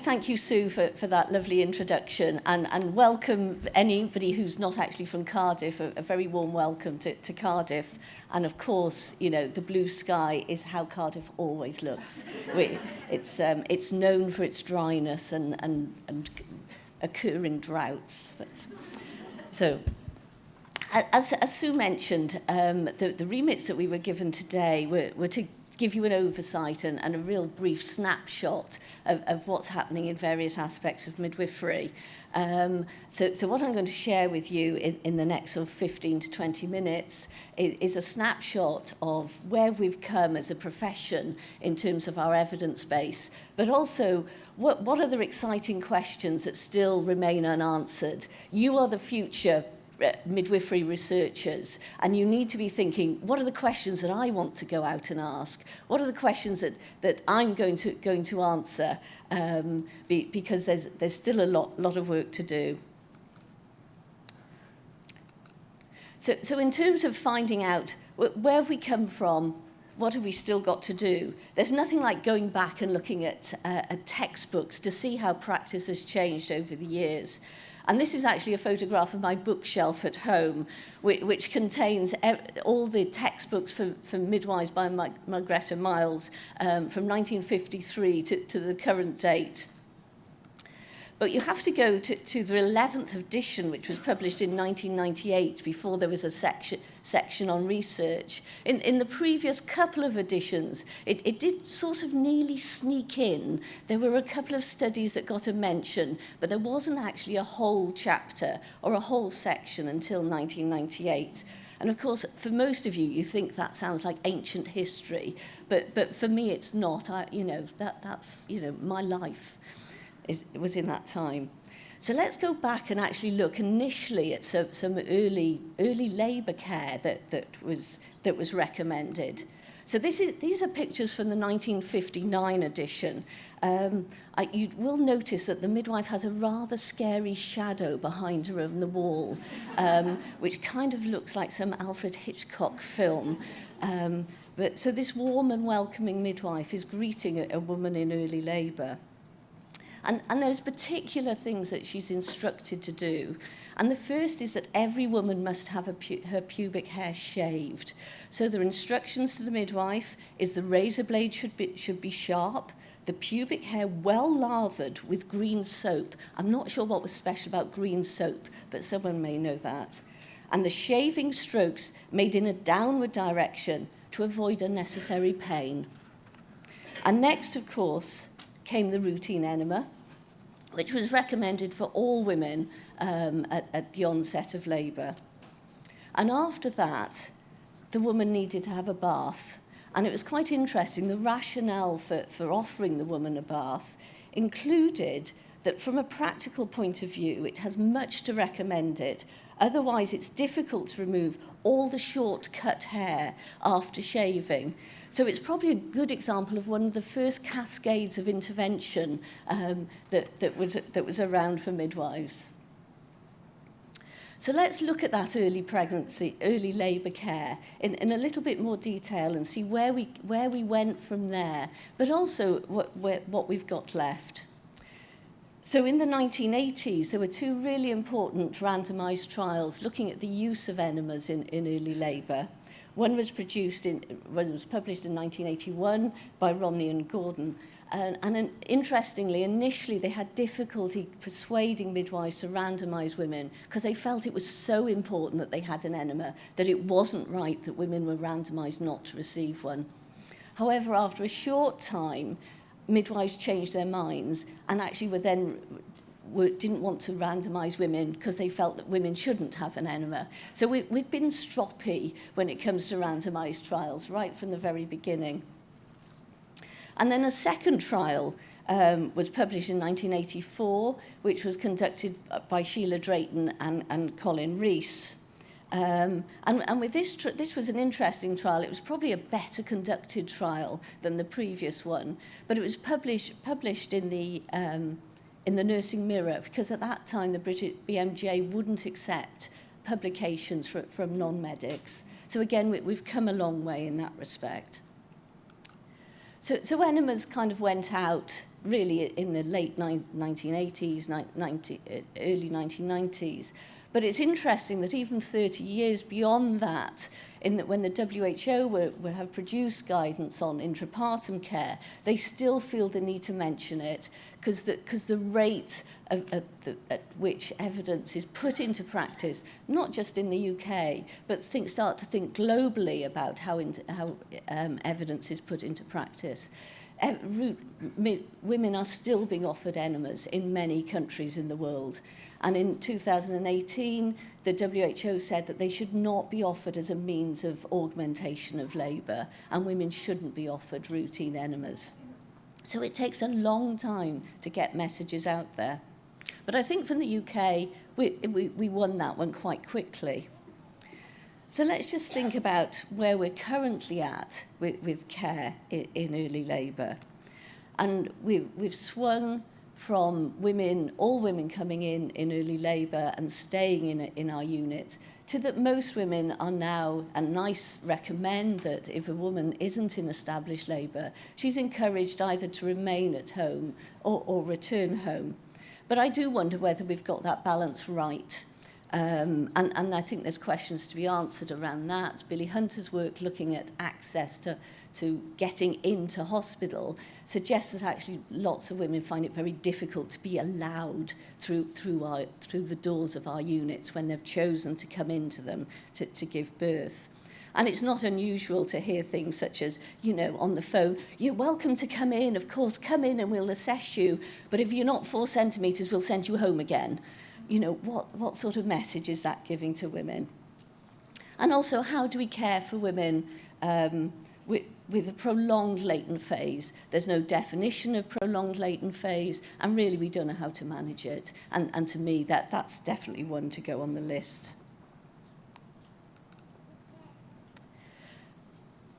thank you, Sue, for that lovely introduction, and welcome anybody who's not actually from Cardiff, a very warm welcome to Cardiff. And of course, you know, the blue sky is how Cardiff always looks. It's known for its dryness and occurring droughts. So, as Sue mentioned, the remits that we were given today were to give you an oversight and a real brief snapshot of what's happening in various aspects of midwifery. So what I'm going to share with you in the next sort of 15 to 20 minutes is a snapshot of where we've come as a profession in terms of our evidence base, but also what are the exciting questions that still remain unanswered. You are the future midwifery researchers, and you need to be thinking, what are the questions that I want to go out and ask? What are the questions that I'm going to answer? Because there's still a lot of work to do. So in terms of finding out where have we come from, what have we still got to do? There's nothing like going back and looking at textbooks to see how practice has changed over the years. And this is actually a photograph of my bookshelf at home, which contains all the textbooks for midwives by Margaretta Miles from 1953 to the current date. But you have to go to the 11th edition, which was published in 1998, before there was a section on research. In the previous couple of editions, it did sort of nearly sneak in. There were a couple of studies that got a mention, but there wasn't actually a whole chapter or a whole section until 1998. And of course, for most of you, you think that sounds like ancient history, but for me, it's not. That's my life. It was in that time. So let's go back and actually look initially at some early labour care that was recommended. So these are pictures from the 1959 edition. You will notice that the midwife has a rather scary shadow behind her on the wall, which kind of looks like some Alfred Hitchcock film. So this warm and welcoming midwife is greeting a woman in early labour. And there's particular things that she's instructed to do. And the first is that every woman must have her pubic hair shaved. So the instructions to the midwife is the razor blade should be sharp, the pubic hair well lathered with green soap. I'm not sure what was special about green soap, but someone may know that. And the shaving strokes made in a downward direction to avoid unnecessary pain. And next, of course, came the routine enema, which was recommended for all women at the onset of labour. And after that, the woman needed to have a bath. And it was quite interesting. The rationale for offering the woman a bath included that from a practical point of view, it has much to recommend it. Otherwise, it's difficult to remove all the short cut hair after shaving. So it's probably a good example of one of the first cascades of intervention that was around for midwives. So let's look at that early pregnancy, early labour care in a little bit more detail and see where we went from there, but also what we've got left. So in the 1980s, there were two really important randomised trials looking at the use of enemas in early labour. One was published in 1981 by Romney and Gordon. And interestingly, initially they had difficulty persuading midwives to randomise women because they felt it was so important that they had an enema that it wasn't right that women were randomised not to receive one. However, after a short time, midwives changed their minds and actually didn't want to randomise women because they felt that women shouldn't have an enema. So we've been stroppy when it comes to randomised trials right from the very beginning. And then a second trial was published in 1984, which was conducted by Sheila Drayton and Colin Rees. And with this was an interesting trial. It was probably a better conducted trial than the previous one, but it was published in the Nursing Mirror, because at that time the British BMJ wouldn't accept publications from non-medics. So again, we've come a long way in that respect. So Enemas kind of went out really in the late 1980s, early 1990s. But it's interesting that even 30 years beyond that, when the WHO have produced guidance on intrapartum care, they still feel the need to mention it because the rate at which evidence is put into practice, not just in the UK, but start to think globally about how evidence is put into practice. Women are still being offered enemas in many countries in the world. And in 2018, the WHO said that they should not be offered as a means of augmentation of labour, and women shouldn't be offered routine enemas. So it takes a long time to get messages out there. But I think from the UK, we won that one quite quickly. So let's just think about where we're currently at with care in early labour. And we've swung from all women coming in early labour and staying in our unit, to that most women are now, and NICE recommend that if a woman isn't in established labour, she's encouraged either to remain at home or return home. But I do wonder whether we've got that balance right. And I think there's questions to be answered around that. Billy Hunter's work looking at access to getting into hospital suggests that actually lots of women find it very difficult to be allowed through the doors of our units when they've chosen to come into them to give birth. And it's not unusual to hear things such as, on the phone, "You're welcome to come in, of course, come in and we'll assess you, but if you're not 4 centimetres, we'll send you home again." What sort of message is that giving to women? And also, how do we care for women with a prolonged latent phase? There's no definition of prolonged latent phase, and really we don't know how to manage it. And to me, that's definitely one to go on the list.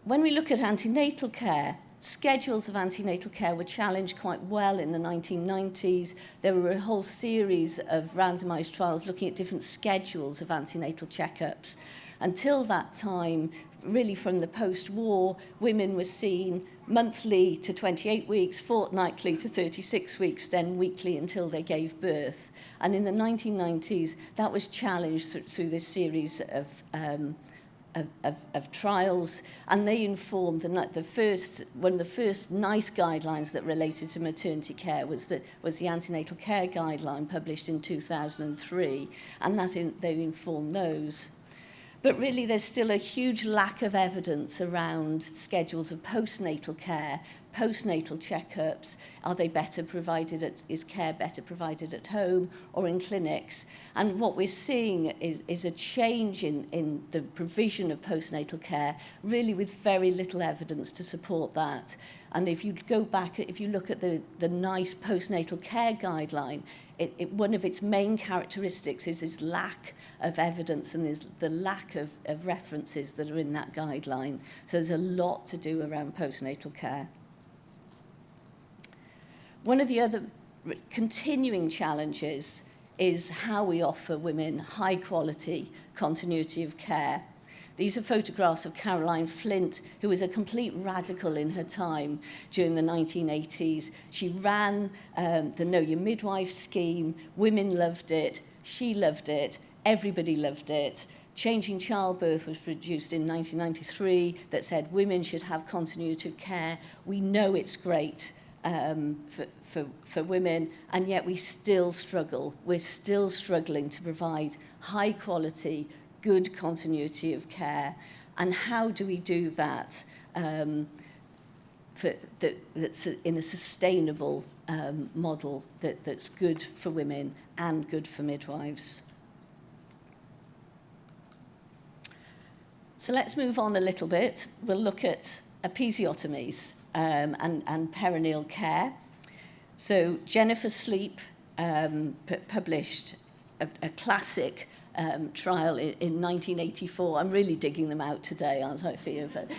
When we look at antenatal care, schedules of antenatal care were challenged quite well in the 1990s. There were a whole series of randomized trials looking at different schedules of antenatal checkups. Until that time, really from the post-war, women were seen monthly to 28 weeks, fortnightly to 36 weeks, then weekly until they gave birth. And in the 1990s, that was challenged through this series of trials, and they informed one of the first NICE guidelines that related to maternity care was the antenatal care guideline published in 2003, and they informed those. But really, there's still a huge lack of evidence around schedules of postnatal care, postnatal checkups. Are they better provided is care better provided at home or in clinics? And what we're seeing is a change in the provision of postnatal care, really with very little evidence to support that. And if you go back, if you look at the NICE postnatal care guideline, one of its main characteristics is its lack of evidence and is the lack of references that are in that guideline. So there's a lot to do around postnatal care. One of the other continuing challenges is how we offer women high-quality continuity of care. These are photographs of Caroline Flint, who was a complete radical in her time during the 1980s. She ran the Know Your Midwife scheme. Women loved it. She loved it. Everybody loved it. Changing Childbirth was produced in 1993 that said women should have continuity of care. We know it's great for women, and yet we still struggle. We're still struggling to provide high quality, good continuity of care. And how do we do that that's in a sustainable model that's good for women and good for midwives? So let's move on a little bit. We'll look at episiotomies and perineal care. So Jennifer Sleep published a classic trial in 1984. I'm really digging them out today, aren't I, Fia? But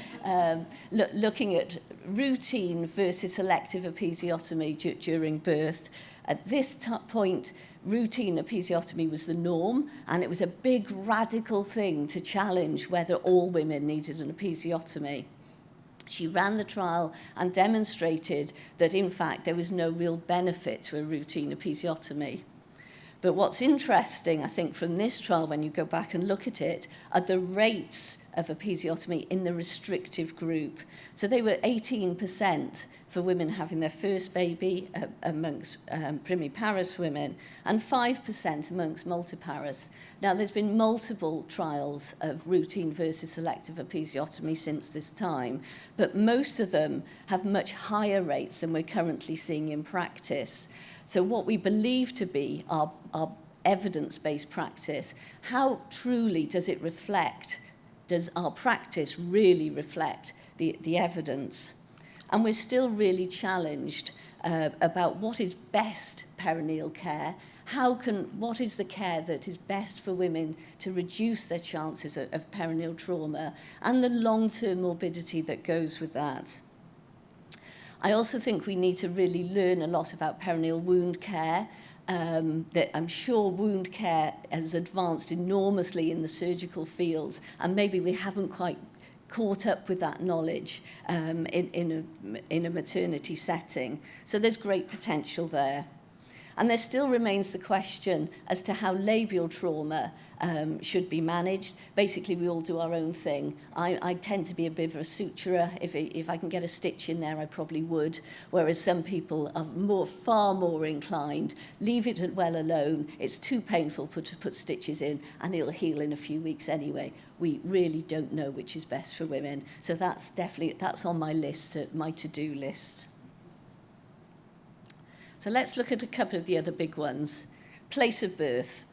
looking at routine versus elective episiotomy during birth. At this point, routine episiotomy was the norm, and it was a big radical thing to challenge whether all women needed an episiotomy. She ran the trial and demonstrated that, in fact, there was no real benefit to a routine episiotomy. But what's interesting, I think, from this trial, when you go back and look at it, are the rates of episiotomy in the restrictive group. So they were 18% for women having their first baby amongst primiparous women, and 5% amongst multiparous. Now, there's been multiple trials of routine versus selective episiotomy since this time, but most of them have much higher rates than we're currently seeing in practice. So what we believe to be our evidence-based practice, how truly does it reflect, does our practice really reflect the evidence? And we're still really challenged about what is best perineal care, what is the care that is best for women to reduce their chances of perineal trauma, and the long-term morbidity that goes with that. I also think we need to really learn a lot about perineal wound care. That I'm sure wound care has advanced enormously in the surgical fields, and maybe we haven't quite caught up with that knowledge in a maternity setting. So there's great potential there. And there still remains the question as to how labial trauma should be managed. Basically, we all do our own thing. I tend to be a bit of a suturer. If I can get a stitch in there, I probably would. Whereas some people are far more inclined, leave it well alone. It's too painful to put stitches in, and it'll heal in a few weeks anyway. We really don't know which is best for women. So that's on my list, my to-do list. So let's look at a couple of the other big ones. Place of birth.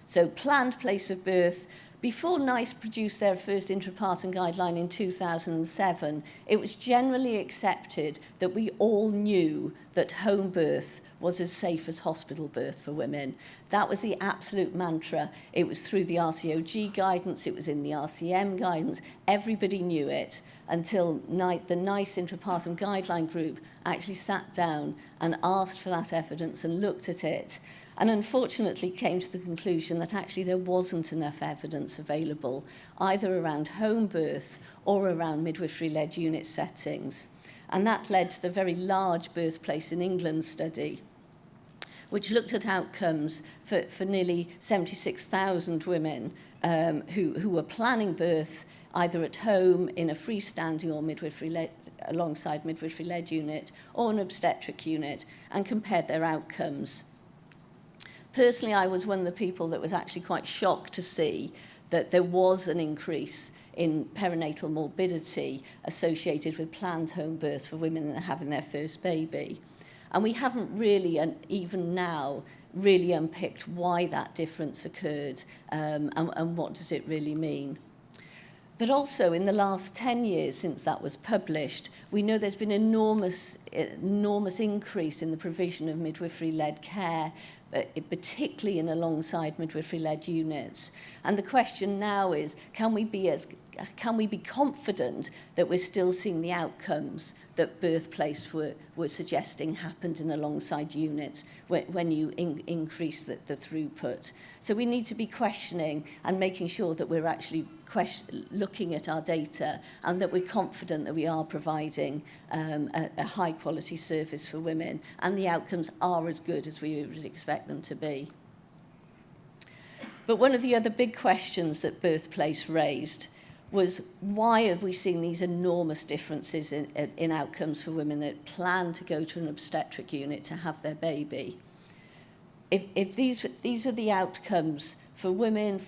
So planned place of birth. Before NICE produced their first intrapartum guideline in 2007, it was generally accepted that we all knew that home birth was as safe as hospital birth for women. That was the absolute mantra. It was through the RCOG guidance, it was in the RCM guidance. Everybody knew it until the NICE intrapartum guideline group actually sat down and asked for that evidence and looked at it, and unfortunately came to the conclusion that actually there wasn't enough evidence available, either around home birth or around midwifery-led unit settings. And that led to the very large Birthplace in England study, which looked at outcomes for nearly 76,000 women who were planning birth either at home in a freestanding or midwifery-led, alongside midwifery-led unit, or an obstetric unit, and compared their outcomes. Personally, I was one of the people that was actually quite shocked to see that there was an increase in perinatal morbidity associated with planned home births for women that are having their first baby. And we haven't really, and even now, really unpicked why that difference occurred and what does it really mean. But also, in the last 10 years since that was published, we know there's been enormous increase in the provision of midwifery-led care, particularly in alongside midwifery-led units. And the question now is, can we be confident that we're still seeing the outcomes that Birthplace were suggesting happened in alongside units when you increase the throughput? So we need to be questioning and making sure that we're actually looking at our data and that we're confident that we are providing a high quality service for women and the outcomes are as good as we would expect them to be. But one of the other big questions that Birthplace raised was, why have we seen these enormous differences in outcomes for women that plan to go to an obstetric unit to have their baby? If these are the outcomes for women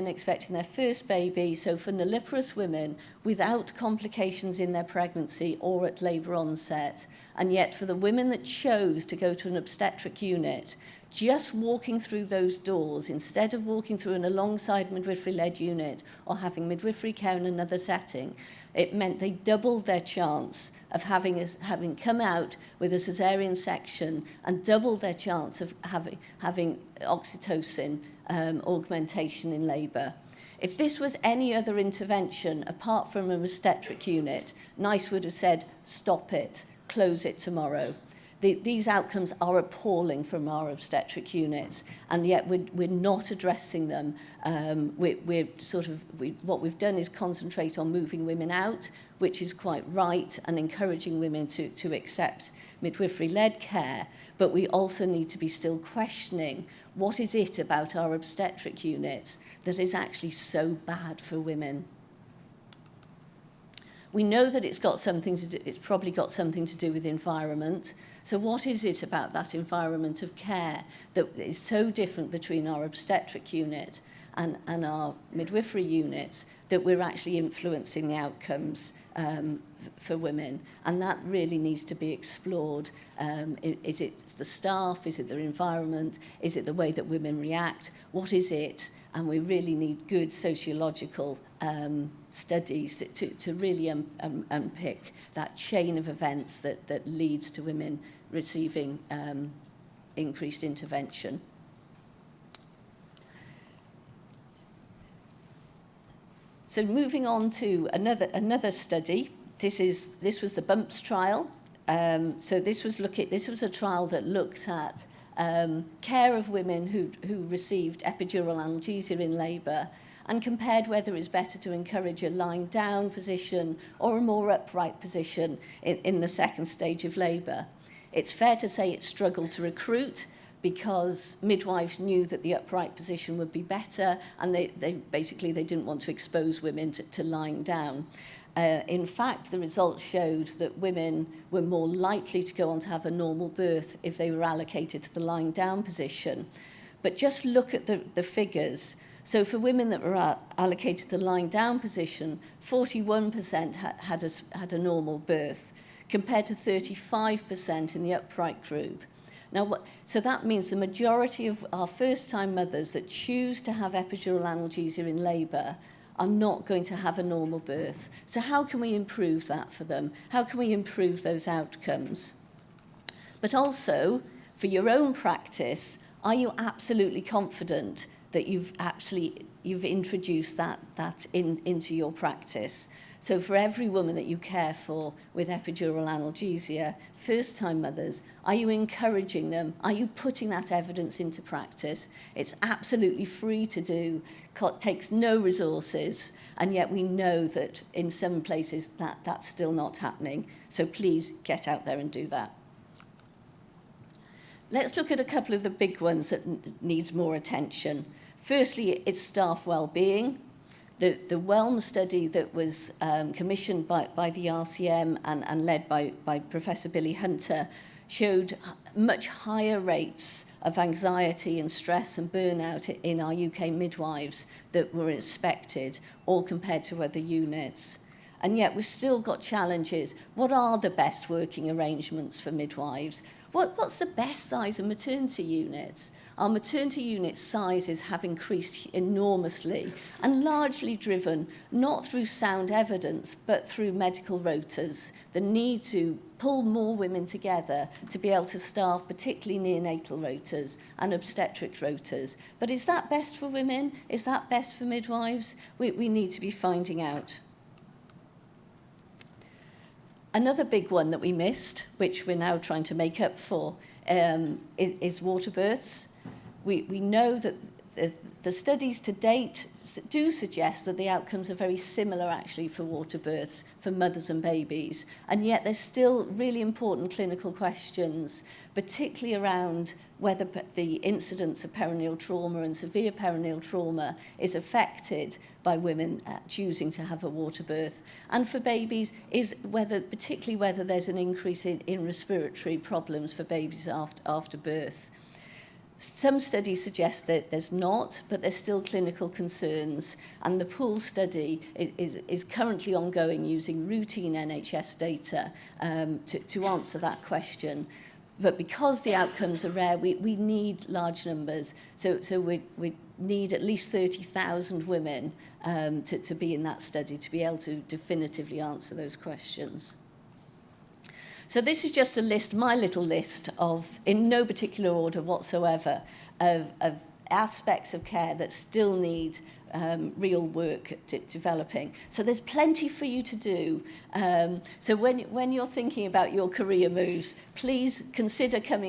expecting their first baby, so for nulliparous women without complications in their pregnancy or at labour onset, and yet for the women that chose to go to an obstetric unit, just walking through those doors, instead of walking through an alongside midwifery-led unit or having midwifery care in another setting, it meant they doubled their chance of having come out with a caesarean section and doubled their chance of having oxytocin augmentation in labour. If this was any other intervention apart from an obstetric unit, NICE would have said, stop it, close it tomorrow. these outcomes are appalling from our obstetric units, and yet we're not addressing them. What we've done is concentrate on moving women out, which is quite right, and encouraging women to accept midwifery-led care, but we also need to be still questioning what is it about our obstetric units that is actually so bad for women. We know that it's probably got something to do with environment. So what is it about that environment of care that is so different between our obstetric unit and our midwifery units that we're actually influencing the outcomes for women? And that really needs to be explored. Is it the staff? Is it their environment? Is it the way that women react? What is it? And we really need good sociological studies to really unpick that chain of events that leads to women receiving increased intervention. So moving on to another study, this was the BUMPS trial. So this was a trial that looked at care of women who received epidural analgesia in labour, and compared whether it's better to encourage a lying down position or a more upright position in the second stage of labour. It's fair to say it struggled to recruit because midwives knew that the upright position would be better, and they didn't want to expose women to lying down. In fact, the results showed that women were more likely to go on to have a normal birth if they were allocated to the lying down position. But just look at the figures. So for women that were allocated to the lying down position, 41% had a normal birth, compared to 35% in the upright group. Now, so that means the majority of our first-time mothers that choose to have epidural analgesia in labour are not going to have a normal birth. So how can we improve that for them? How can we improve those outcomes? But also, for your own practice, are you absolutely confident that you've introduced that into your practice? So for every woman that you care for with epidural analgesia, first-time mothers, are you encouraging them? Are you putting that evidence into practice? It's absolutely free to do, takes no resources, and yet we know that in some places that's still not happening. So please get out there and do that. Let's look at a couple of the big ones that needs more attention. Firstly, it's staff well-being. The WELM study that was commissioned by the RCM and led by Professor Billy Hunter showed much higher rates of anxiety and stress and burnout in our UK midwives that were inspected, all compared to other units. And yet we've still got challenges. What are the best working arrangements for midwives? What's the best size of maternity units? Our maternity unit sizes have increased enormously and largely driven not through sound evidence but through medical rotas, the need to pull more women together to be able to staff particularly neonatal rotas and obstetric rotas. But is that best for women? Is that best for midwives? We need to be finding out. Another big one that we missed, which we're now trying to make up for, is water births. We know that the studies to date do suggest that the outcomes are very similar actually for water births for mothers and babies, and yet there's still really important clinical questions, particularly around whether the incidence of perineal trauma and severe perineal trauma is affected by women choosing to have a water birth, and for babies is particularly whether there's an increase in respiratory problems for babies after birth. Some studies suggest that there's not, but there's still clinical concerns, and the pool study is currently ongoing using routine NHS data to answer that question. But because the outcomes are rare, we need large numbers. So we need at least 30,000 women to be in that study to be able to definitively answer those questions. So this is just a list, my little list of, in no particular order whatsoever, of aspects of care that still need real work developing. So there's plenty for you to do. So when you're thinking about your career moves, please consider come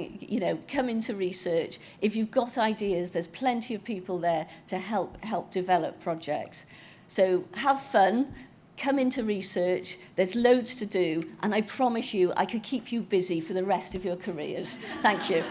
into research. If you've got ideas, there's plenty of people there to help develop projects. So have fun. Come into research, there's loads to do, and I promise you I could keep you busy for the rest of your careers. Thank you.